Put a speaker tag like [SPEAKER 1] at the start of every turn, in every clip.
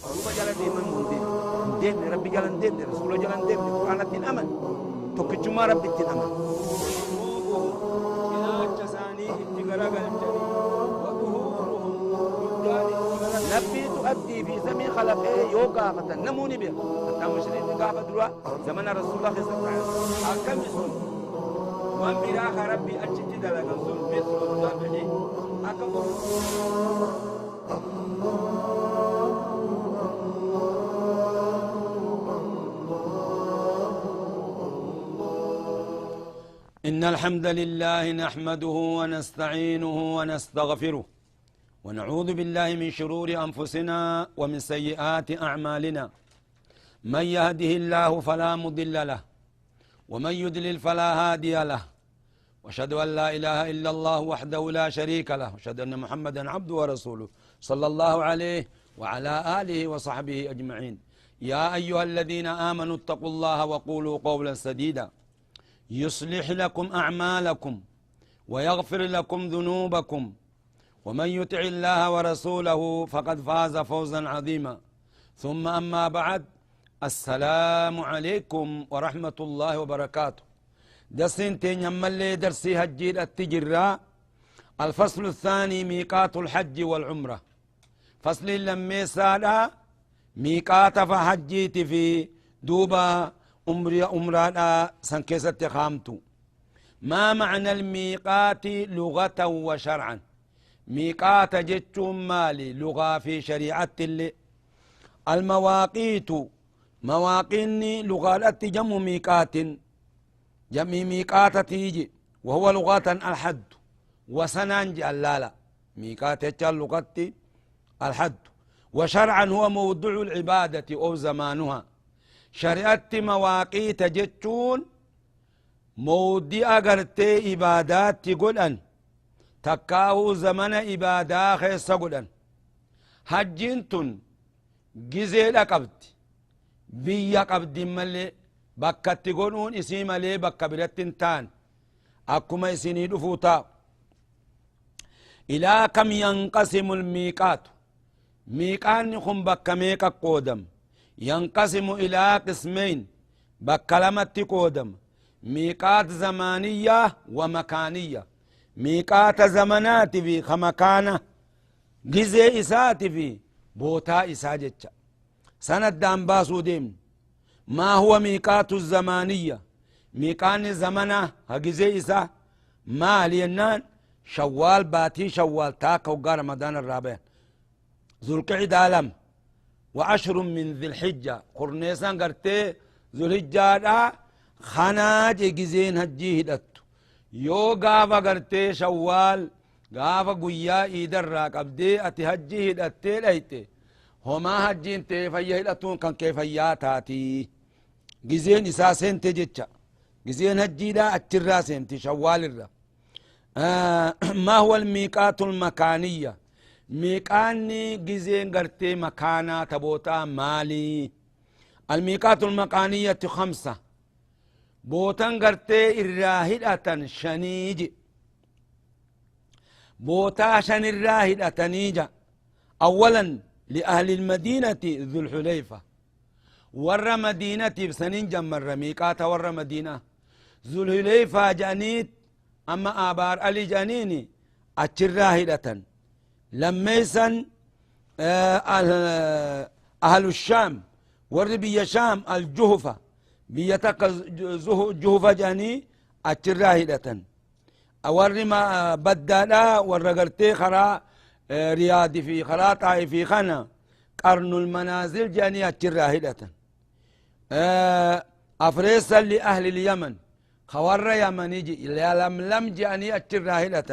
[SPEAKER 1] روبا جلن ديما مندين دين ربي جلن دين رسول جلن دين قرآن الدين أمن توكيتشما ربي الدين أمن إلى جساني اتقرق الجري وظهورهم نبي تؤدي في سمي خلقه يوقع فتن نموني بها حتى مشرين قابة دروا زمن رسول الله صلى الله عليه وسلم أكم يسون وان براخ ربي أجد دلق الظلم مثل الضبع أكم إن الحمد لله نحمده ونستعينه ونستغفره ونعوذ بالله من شرور أنفسنا ومن سيئات أعمالنا من يهده الله فلا مضل له ومن يضلل فلا هادي له وأشهد أن لا إله إلا الله وحده لا شريك له وأشهد أن محمدا عبده ورسوله صلى الله عليه وعلى آله وصحبه أجمعين يا أيها الذين آمنوا اتقوا الله وقولوا قولا سديدا يصلح لكم أعمالكم ويغفر لكم ذنوبكم ومن يطع الله ورسوله فقد فاز فوزا عظيما ثم أما بعد السلام عليكم ورحمة الله وبركاته درسين يملي درسي هجير التجرى الفصل الثاني ميقات الحج والعمرة فصل لما سادا ميقات فحجيت في دوبا أمرانا سنكيست خامتو ما معنى الميقات لغة وشرعا ميقات جتشم مالي لغة في شريعة اللي المواقيت مواقيني لغة جم ميقات جمي ميقات تيجي وهو لغة الحد وسننج اللالا ميقات لغة الحد وشرعا هو موضوع العبادة أو زمانها شريعة مواقيت جتشون مودي أغرتي إبادات تقولن تكاو زمن إبادة خيصة قولن حجينتون جزيل قبد بيا قبد ملي بكا تقولون اسي ملي بكا برتن تان أكما اسيني دفوتا إلى كم ينقسم الميقات ميقان نخم بكا ميقا قودم ينقسم إلى قسمين بكلمة قودم ميقات زمانية ومكانية ميقات زمنات في خمكانة جزء إسات في بوتا إساجتش سند دان باسو ديم ما هو ميقات الزمانية ميقان زمنة جزء إسا ما لينان شوال باتي شوال تاكا وقار رمضان الرابع ذو القعدة عالم وعشر من ذي الحجة قرنيسان قرتي ذو الحجة خناج جزين هجيه دتو يو غافا قرتي شوال غافا قويا إيدر راك أبدي أتي هجيه دتي ليتي هما هجين تي فيه دتون كان كيفياتاتي جزين إساسين تجتشا جزين هجي دا أتراسين تي شوال الرا ما هو الميقات المكانية ميقاني جزين قرتي مكانا تبوتا مالي الميقات المكانية 5 بوتان قرتي الراهدة شنيج بوتا شن الراهدة نيجا أولا لأهل المدينة ذو الحليفة ور مدينة بسنين جمر ميقات ور مدينة ذو الحليفة جانيت أما آبار علي جانيني أتشر راهدة لما يسن أهل الشام وربي شام الجهفة بيتك جهفة جاني أتراهدة أورما بدالا ورقرتي خرا رياض في خرا طائف في خنا قرن المنازل جاني أتراهدة أفريسا لأهل اليمن خوار يمن يجي لم جاني أتراهدة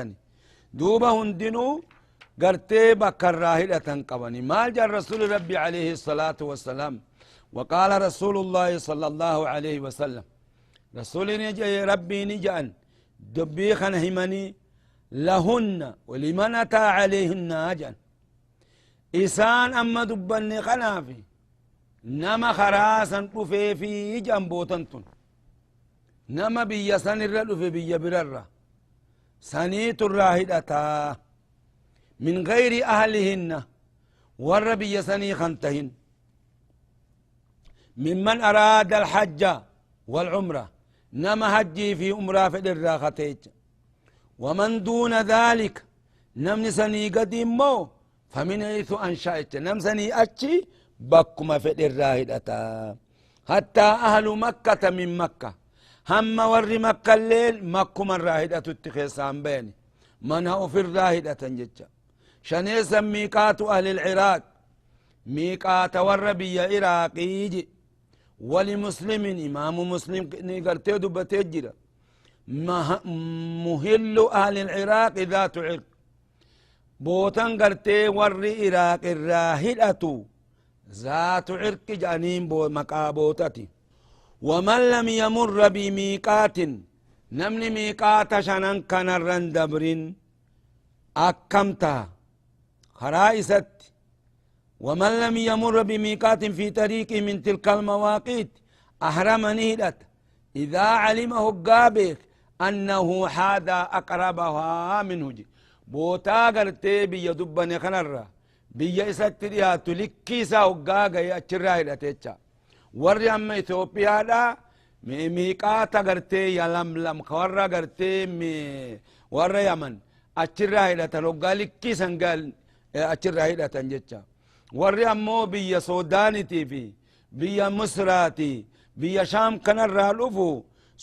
[SPEAKER 1] دوبا هندنو قرتي بكر راهدة قبني ما جاء الرسول ربي عليه الصلاة والسلام وقال رسول الله صلى الله عليه وسلم رسول نجي ربي نجأن دبيخن همني لهن ولمن أتى عليهن أجن إسان أما دبني خنافي نما خراسا في جنبوتنتن نما بيسان الرد في بي برر سنيت الراهدة من غير أهلهن ور بيساني خنتهن ممن أراد الحج والعمرة نما هجي في عمرة في الراختيج ومن دون ذلك نمني سني قديمو فمن حيث أنشأت نم سني أتشي بكما في الراهدة حتى أهل مكة من مكة هم ور مكة الليل مكما الراهدة تتخيصان بيني من هو في الراهدة ججا شنيسا ميقات أهل العراق ميقات وربي عراقي ولمسلم إمام مسلم نقرتي دبتي مهل أهل العراق ذات عرق بوتان قرتي ور عراق الراهدة ذات عرق جانين بو مقابوتتي ومن لم يمر بميقات نمني ميقات شنن كان الرندبرين أكمتها خرائست ومن لم يمر بميقات في طريقه من تلك المواقيت أحرم نهدت إذا علمه القابك أنه هذا أقربها منه جي بوتا قرتي بي دبني خنرة بي إستريها تلكيسا وقاقا يأتشرها إلتيتشا ورّي أما إثيوبيا دا ميقاتا قرتي يلملم خورا قرتي ورّي يمن أتشرها إلتا لقا لكيسا قال أتشرها إلتا جيتشا ورّي أمو بي سوداني في بي مصراتي بي شام كان الرالوفو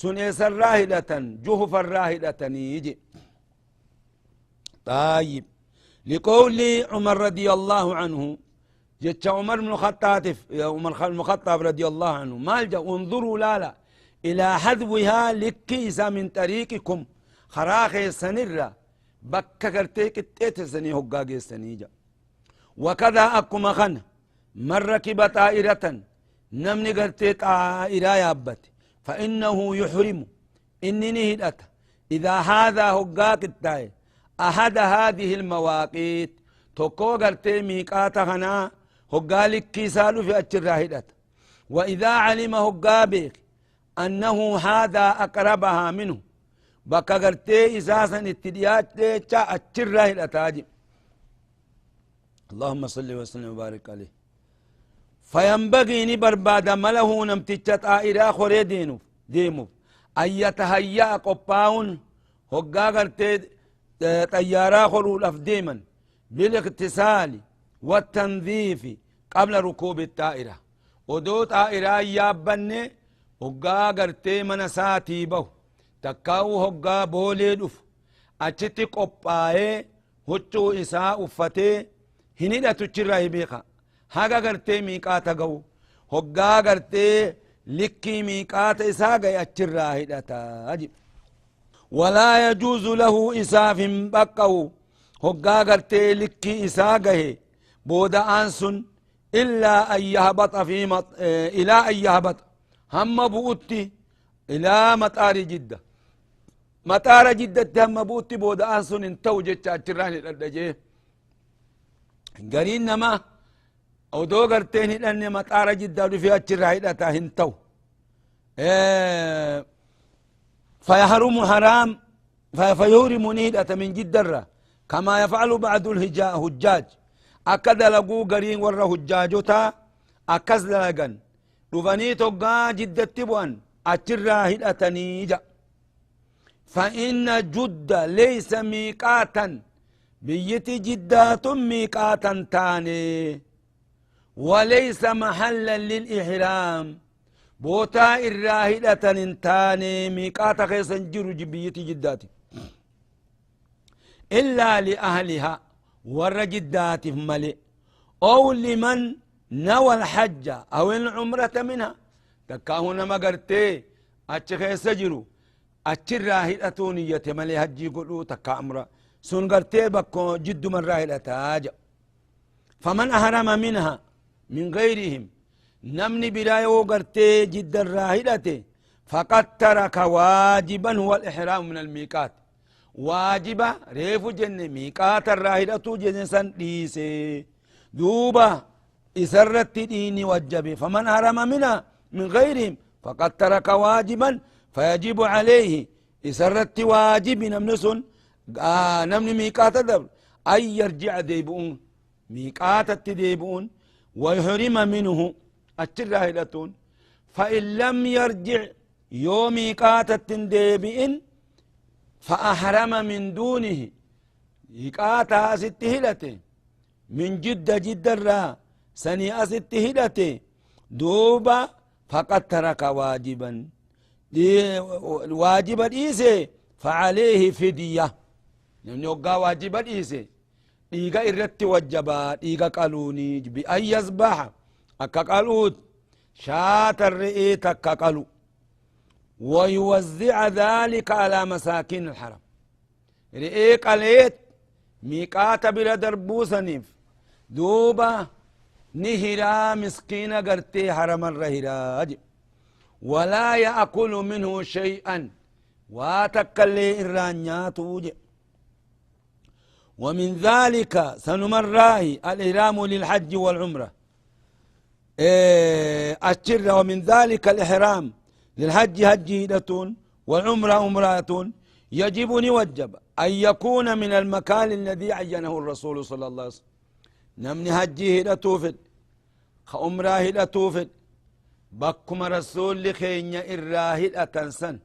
[SPEAKER 1] سنيس الراهدة جهف الراهدة يجي طيب لقول عمر رضي الله عنه جت عمر بن الخطاب عمر بن الخطاب رضي الله عنه مالجا انظروا لا إلى حذوها لكيسا من طريقكم خراخي سنرة بككرتيك التيتسني هقاقي السنيجا وكذا أكما خن من ركب طائرة نمني قرتي طائرة يابت فإنه يحرم إنني هدأت إذا هذا هقاق التاي أحد هذه المواقيت توكو قرتي ميقات خنا هقالك كيسالو في أجر هدأت وإذا علم هقابك أنه هذا أقربها منه بكا قرتي إساسا اتديات تيتشا أجر هدأت اللهم صل وسلم وبارك عليه فينبغي نبرباد مله نمتجت آئرا خوري ديمو أن يتهيأ قباون هقا قرتي طيارا خلو الأفديما بالاغتسال والتنظيف قبل ركوب الطائرة ودو طائرة يابني هقا قرتي منساتي بو تكاو هقا بولي دف أجتي قبائي هجو إساء أفتي هنيدا تجرى بيخا هاگا گرتے ميقاتا گو هقا گرتے لكي ميقاتا إساقا يأجرى هدتا أجب ولا يجوز له إساف بقو هقا گرتے لكي إساقا بودا أنسن إلا أن يهبط إلى أن يهبط هم بؤتي إلى مطار جدة مطار جدة هم بؤتي بودا أنسن انتو جتش أجراني الأردجي قرين نما او دو قرتين لأن مطار جدة في أجرى هدتا هنتو فيحرم حرام فيهرم نهدة من جدة كما يفعل بعض الحجاج أكد لقو قرين ور حجاجوتا أكز لغن رفني توقع جدة تبوان أجرى هدة نيجا فإن جد ليس ميقاتا بيتي جدات ميقاتا تاني وليس محلا للإحرام بوتا الراهدة انتاني ميقاتا خيسا جرج بيتي جداتي إلا لأهلها ور جدات ملئ أو لمن نوى الحج أو العمرة منها تكاهنا ما قرتي أتش خيسا جرو أتش الراهدة نية ملئ هجي قلو تكا عمرة سن قرتي بكو جد من راهدة تاج فمن أهرم منها من غيرهم نمني برايو قرتي جد الراهدة فقد ترك واجبا هو الإحرام من الميقات واجبا ريفو جن ميقات الراهدة جنسا ديسي دوبا إسرت ديني وجبي فمن هرم منها من غيرهم فقد ترك واجبا فيجب عليه إسرت واجب نمنسن نمني ميقات دبر أي يرجع ديبون ميقات ديبون ويحرم منه الراهدتون فإن لم يرجع يومي قاتت ديبئن فأحرم من دونه يقاتا ست هدته من جدة الرا سني أست هدته دوبا فقد ترك واجبا واجبا إيسي فعليه فدية يعني يوقع واجبا إيسي إيقا إرت وجبا إيقا قالوني بأن يصبح أكا قالوت شات الرئيت أكا قالو ويوزع ذلك على مساكين الحرم رئيك قاليت ميقات بلا دربوسنيف دوبا نهرا مسكين قرتي حرم الرهراج ولا يأكل منه شيئا واتكلي إرانياتوج ومن ذلك سنمراه الإحرام للحج والعمرة الشر ومن ذلك الإحرام للحج هجيدة والعمرة عمرات يجب نوجب أن يكون من المكان الذي عينه الرسول صلى الله عليه وسلم نمني هجي هدى توفد خأمرا هدى توفد بكما رسول لخينيا الراهد أتنسن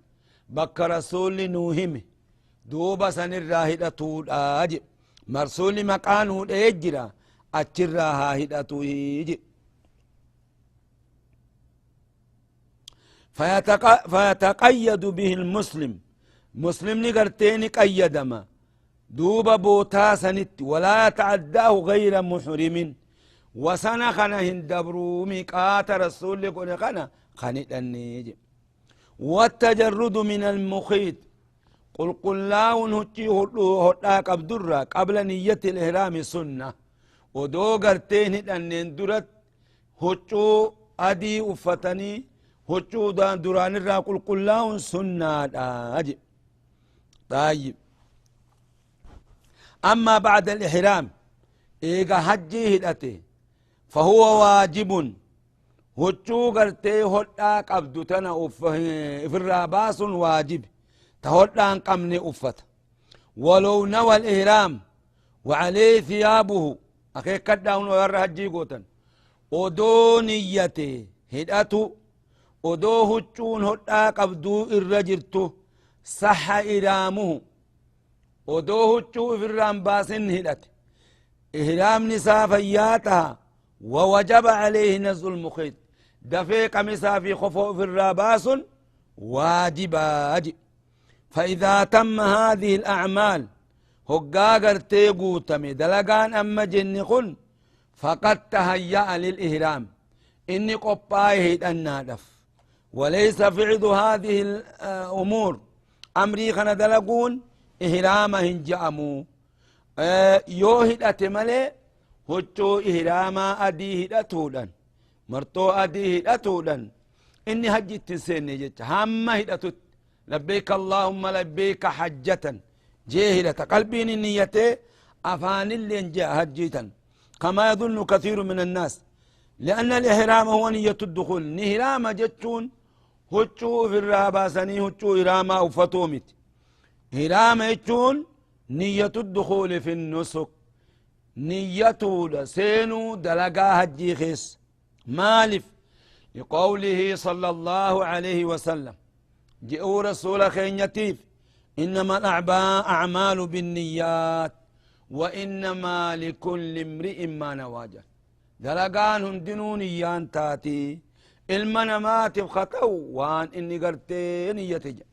[SPEAKER 1] بك رسول نوهم دوبا سن الراهد أتود آج مرسول مكانه الإجرى أتراها هدى توهيج فيتقيد به المسلم مسلم نقرتين قيدما دوبا بوتا سنت ولا يتعداه غير محرم وسنة خنا هندبرو ميقات رسول لقنا خنا النيج والتجرد من المخيط قل لا ونهجي هدى قبدرة قبل نية الإحرام سنة ودو قرتين أنين درت هجو أدي أفتني هجو دران الرا قل لا سنة أجي طيب أما بعد الإحرام إيقا حجي هدأته فهو واجب هجو قرتي هدى قبدتنا في الراباس واجب تهدى أن قمني أفت ولو نوى الإحرام وعليه ثيابه أخي كداون ويرى حجي قوتا ودو نيته هدأته ودو هجون هدى قبدو الرجرته صح إرامه ودو هجو في الرامباس هدأت إحرام نساء فياتها ووجب عليه نزل المخيط دفيق مسا في خفو في الراباس واجباج فإذا تم هذه الأعمال هقاقر تيقوتمي دلقان أما جنقن فقد تهيأ للإهرام إني قبائه النادف وليس فعل هذه الأمور أمري خنا دلقون إهرامه جأمو يوهد أتملي هجو إهراما أديه أتودن مرتو أديه أتودن إني هجت تنسيني جيت هم هدأتت لبيك اللهم لبيك حجة جاهلة قلبين النية أفان اللي جاء هجيتا كما يظن كثير من الناس لأن الإحرام هو نية الدخول نهرام جتون هجو في الراباسني هجو إراما وفتومت إرام جتون نية الدخول في النسك نيته لسينو دلقا هجي خيس مالف لقوله صلى الله عليه وسلم جئوا رسول خينيتيف إنما الأعمال بالنيات وإنما لكل امرئ ما نواجه دلقان هندنون نيان تاتي المنامات بخطو وان إني قرتين يتجا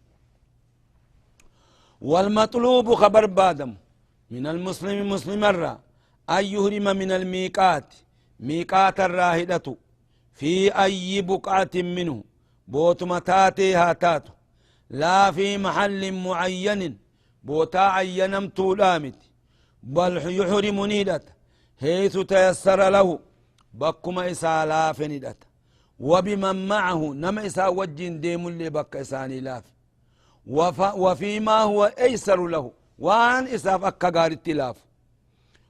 [SPEAKER 1] والمطلوب خبر بادم من المسلم مسلم الرا أن يهرم من الميقات ميقات الراهدة في أي بقعة منه بوت متاتي هاتاتو لا في محل معين بوتا عينم تولامت بل يحرم نيدت حيث تيسر له بكما إسا لاف ندت وبمن معه نما إسا وجين ديم اللي بك إساني لاف وفيما هو أيسر له وان إسا فك غار التلاف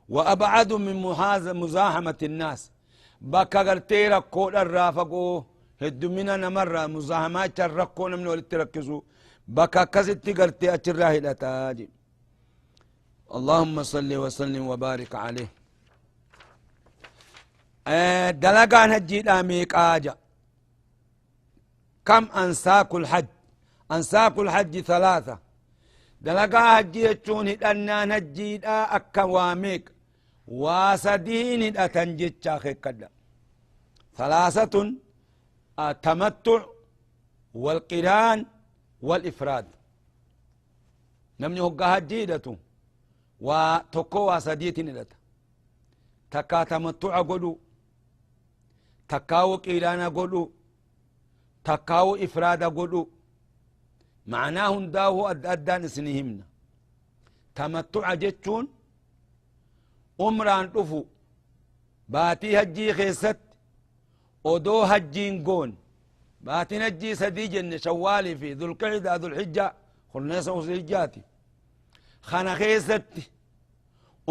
[SPEAKER 1] وأبعد من مزاحمة الناس بك غرتي ركو الرافقو هدومنا نمر مزاحمات الركو نمن ولتركزو بك كزت غرتي أتراه الأتاجي اللهم صل وسلم وبارك عليه دلقان هجي ميقاجا كم أنساك الحج أنساك الحج ثلاثة دلقا حجي يجون هدنان حجي دا أكواميك واسدين هدتنجج كدا ثلاثة التمتع والقران والإفراد نمني هقا حجي دتو وتكو واسديت ندت تكا تمتع قدو تكاو قران قدو تكاو إفراد قدو معناه داو أدان سنهمنا تمتع جتون عمران رفو باتي هجي خيست ودو هجين قون باتي نجي سدي جن شوالي في ذو القعدة ذو الحجة خلناس وسجاتي خانا خيست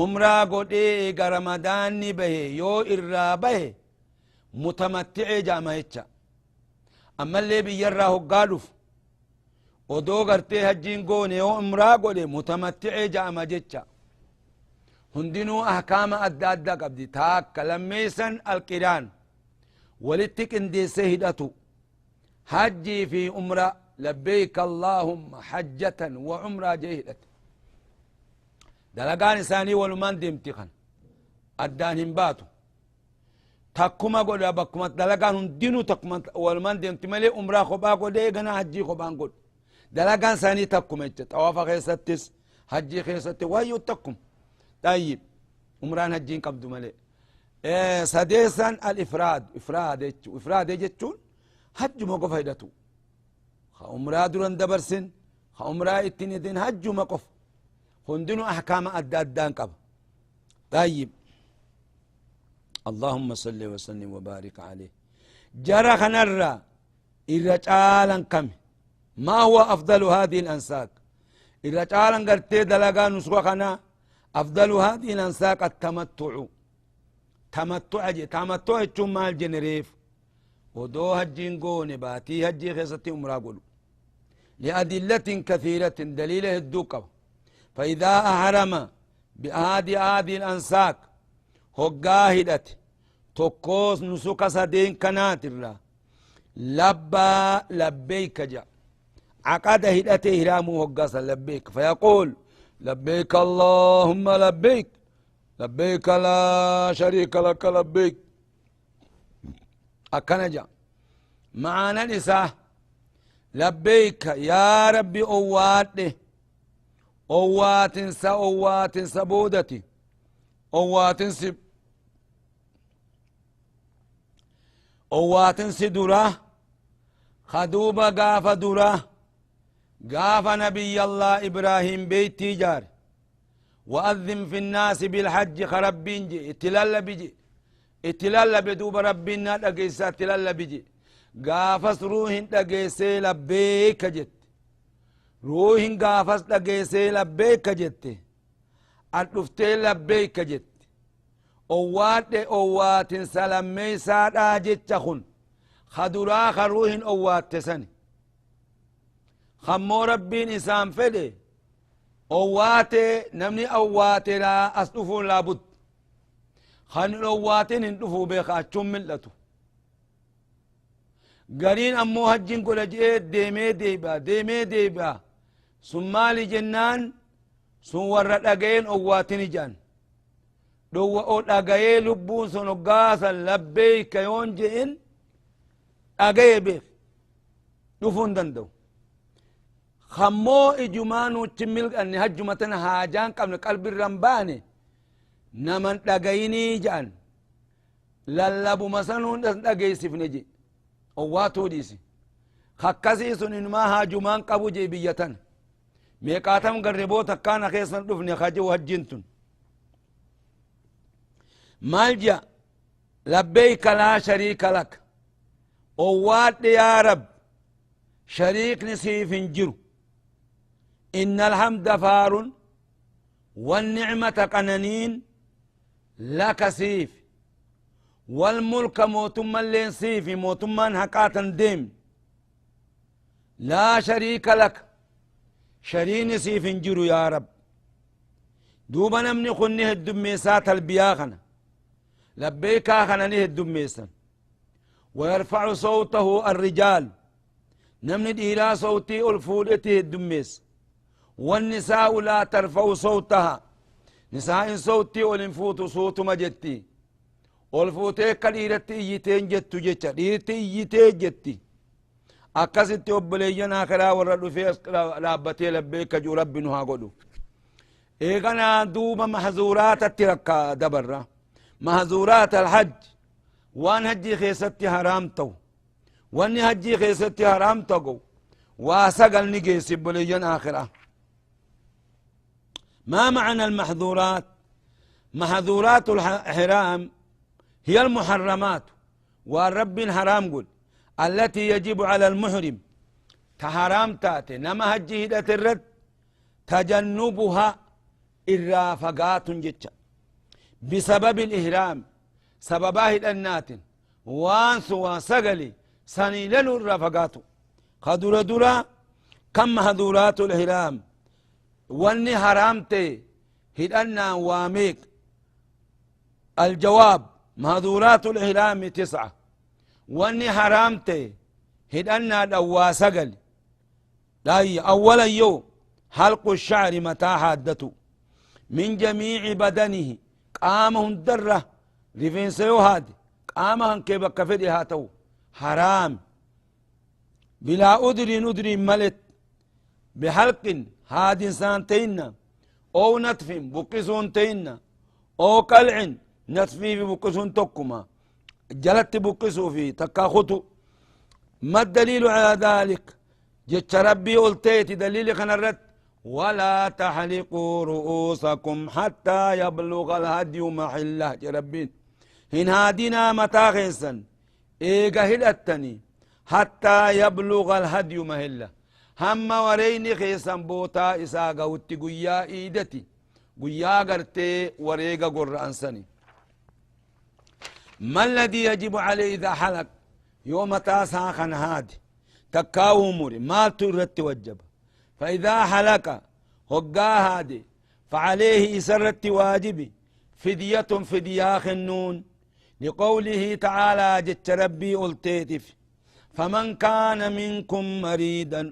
[SPEAKER 1] عمرا قد إيه رمضان به يو إرى به متمتع جامعيتشا أما اللي بيراه قالوف ودو غرتي هجين قوني وعمرا قد متمتع جامعيتشا هندنو أحكام أدى قبدي تاك لميسا القران ولتك اندي سهدتو حجي في عمرة لبيك اللهم حجة وعمرة جهدت دلقان ثاني ولمان دي امتخان أدان هنباتو تاكما قد أبكما دلقان هندنو تاكما ولمان دي امتمالي عمرة خبا قد ايغنا حجي خبان قد دلقان ثاني تاكما توافا خيستس حجي خيستس ويو تاكم طيب عمران هجين قبضوا ملي سادسا الافراد افراد يجتون حج موقف هيدتو عمرا دران دبرسن عمرا اتنين حج موقف هندنو احكام ادان قب طيب اللهم صل وسلم وبارك عليه جرى خنرا الرجالا كم ما هو افضل هذه الانساك الرجالا قرتي دلقا نسوى خنا أفضل هذه الأنساك التمتع تمتع ثم الجنريف ودو هجين قوني باتي هجي خيستي أمرا قولوا لأدلة كثيرة دليله الدوكو فإذا أحرم هذه الأنساك هقاهدت تقوس نسوك سدين كنات الله لبيك جاء عقد هدته هرامه هقاسا لبيك فيقول لبيك اللهم لبيك لبيك لا شريك لك لبيك أكنجا معنا نساء لبيك يا ربي أوات سبودتي أوات سدرة خدوبة قاف درة قاف نبي الله إبراهيم بيتي جار وأذن في الناس بالحج خربين جي اتلال بدوب ربنا لقيسا اتلال بجي قافس روحين لقيسي لبيك جت روحين قافس لقيسي لبيك جت أتفتي لبيك جت أوات سلمي سادا جت خن خدرا خروحين أوات تسني خمو ربين إسام فدي أواتي نمني أواتي لا أصدفو لابد خان أواتي نندفو بيخا أتشم ملتو قرين أمو هجين قول جئت ديمي ديبا سمالي جنان سنور الأقين أواتي جان دو أقاي لبون سنقاسا لبيك يونجئن أقاي بيخ دفون دندو خمو إجمانو تميل أن هجمتنا هاجان قبل قلب الرمباني نمن دقيني جان للبو مسانون دقي سفنجي أواتو ديسي خكسي سنين ما هاجمان قبو جي بيتن ميقاتم قربو تكانا خيسن دفني خاجو هجنتن مالجا لبيك لا شريك لك أوات يا رب شريك نسيف جرو إن الحمد فار والنعمة قنانين لك سيف والملك موتما لين سيف موتما هكاتا ديم لا شريك لك شرين سيف جرو يا رب دوبا نمني خنيه الدميسات البياخنا لبيك آخنا نيه الدميسا ويرفع صوته الرجال نمني ديرا صوتي الفولته الدميس والنساء لا ترفع صوتها نساء صوتي والانفوت صوت مجتي والفوتي كديرتي ايتين جتو جتش ديرتي ايتين جتي أكست أبليين آخرا ورد في لابتي لبيك جو رب نها قدو إيغانا دوب محظورات التركة دبرة محظورات الحج وان هجي خيستي حرامتو واني هجي خيستي حرامتو واسقل نجيس أبليين آخرا ما معنى المحظورات محظورات الحرام هي المحرمات والرب حرام قل التي يجب على المحرم تحرام تاتي نما هجي هدة الرد تجنبها الرافقات جتشا بسبب الإهرام سبباه الأنات وانسوا وسقلي سنيلن الرافقات خدر درا كم محظورات الإهرام واني حرامتي هدأنا واميك الجواب محظورات الإهرام 9 واني حرامتي هدأنا دواسقل لاي اولا يو حلق الشعر متى حادته من جميع بدنه قامه الدرة رفين سيو هاد قامه كيف كفدي هاتو حرام بلا أدري ملت بحلق هاد إنسان تينا أو نتف بقسون تينا أو قلع نتفي بقسون تكما جلت بقسو في تكاخطو ما الدليل على ذلك جتش ربي قلتيت دليل خنرت ولا تحلقوا رؤوسكم حتى يبلغ الهدي محله ربين هن هادنا متى خيسا ايقا هدتني حتى يبلغ الهدي محله هم وريني خيسا بوتا إساقا واتي قويا إيدتي قويا قرتي وريقا قرأنسني ما الذي يجب عليه إذا حلق يوم تاسا خن هادي تكاو مري ما ترت وجب فإذا حلق هقا هادي فعليه إسرت واجبي فدية فديا خنون لقوله تعالى جت ربي قلتيتف فمن كان منكم مريدا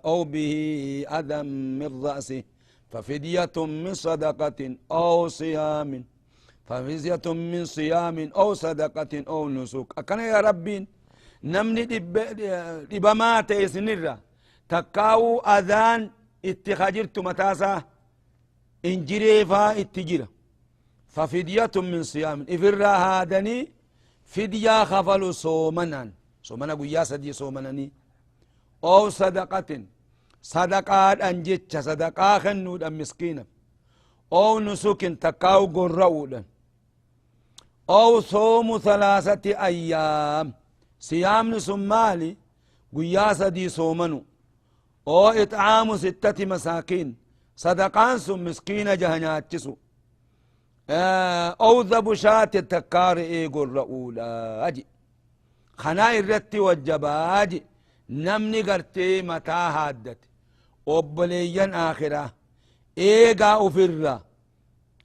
[SPEAKER 1] أو به أذى من رأسه ففدية من صدقة أو صيام ففدية من صيام أو صدقة أو نسك أكن يا ربي نمني دبما تيسنرا تكاو أذان اتخاجرت متاسا انجري فا اتجرا ففدية من صيام إفرا هادني فديا خفلوا صومنا قياسة دي صومناني أو صدقة صدقات أنجتش صدقا خنود مسكينة أو نسك تكاو قرؤولا أو صوم 3 أيام صيام نسمالي قياسة دي صومنو أو إطعام 6 مساكين صدقان سم مسكينة جهناتشسو أو ذبشات التكار إيقو الرؤولا أجي خنا الرتي والجباج نمني قرتي متى هادت وبليا آخرة إيقا أفرا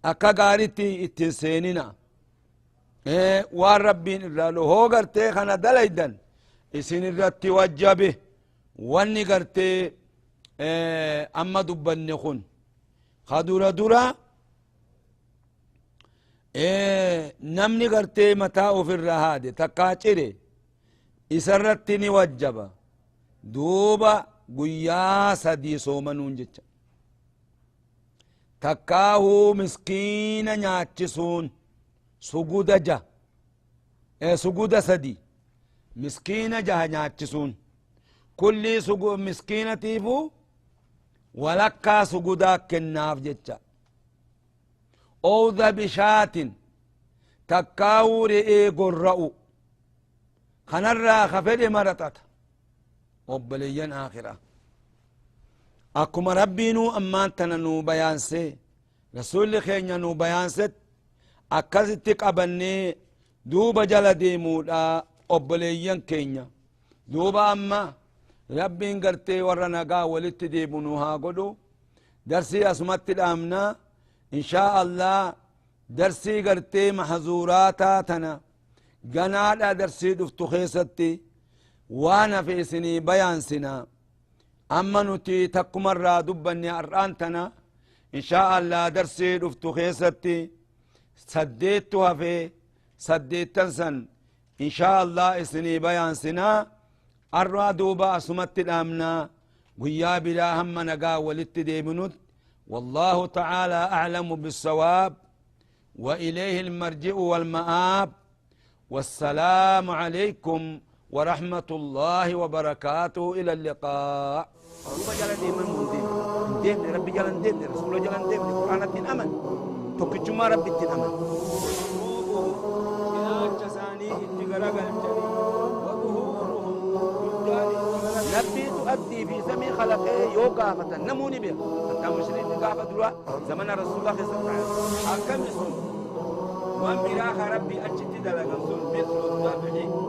[SPEAKER 1] أكا قارتي اتنسيننا وان ربين الرالو هو قرتي خنا دليدا اسن الرتي وجبه واني قرتي أما دبني خن خدورا دورا نمني قرتي متى أفرا هادي تكاچري isarratti wajjaba duuba guyyaa 3 soomanuun jecha takkaahuu miskiina nyaachisuun suguda 3 miskiina 6 nyaachisuun kulli miskiinatiifu walakkaa sugudaa kennaaf jecha owda bishaatin takkaahuu re'ee gorra'u خنرا خفد مرتت وبليا آخرة أكما ربينو أمان تننو بيانسي رسول خينيا نو بيانست أكازتك أبني دوبا جل ديمودا وبليا كينيا دوبا أما ربين قرتي ورنقا ولت ديبنوها قدو درسي أسمت الأمنا إن شاء الله درسي قرتي محظوراتا تنا قناة درسي دفتو خيستي وانا في سني بيان سنا أما نتي تكمر دبني أرانتنا إن شاء الله درسي رفتو خيستي سديتها في سديت تنسن إن شاء الله إسني بيان سنا أرى دوبا سمت الأمنا ويا بلا هم نقا ولتدي منت والله تعالى أعلم بالصواب وإليه المرجع والمآب والسلام عليكم ورحمة الله وبركاته إلى اللقاء. الله جل ديما ديم ربي جل ديم رسول جل ديم القرآن الدين أمن تكجما ربي الدين أمن نبي تؤدي في زمن خلقه يوقع فتن نموني بها حتى مشرين قافة دلوا زمن رسول الله صلى الله عليه وسلم حكم يسون وان براخ ربي أجد دلقا سن مثل الضبع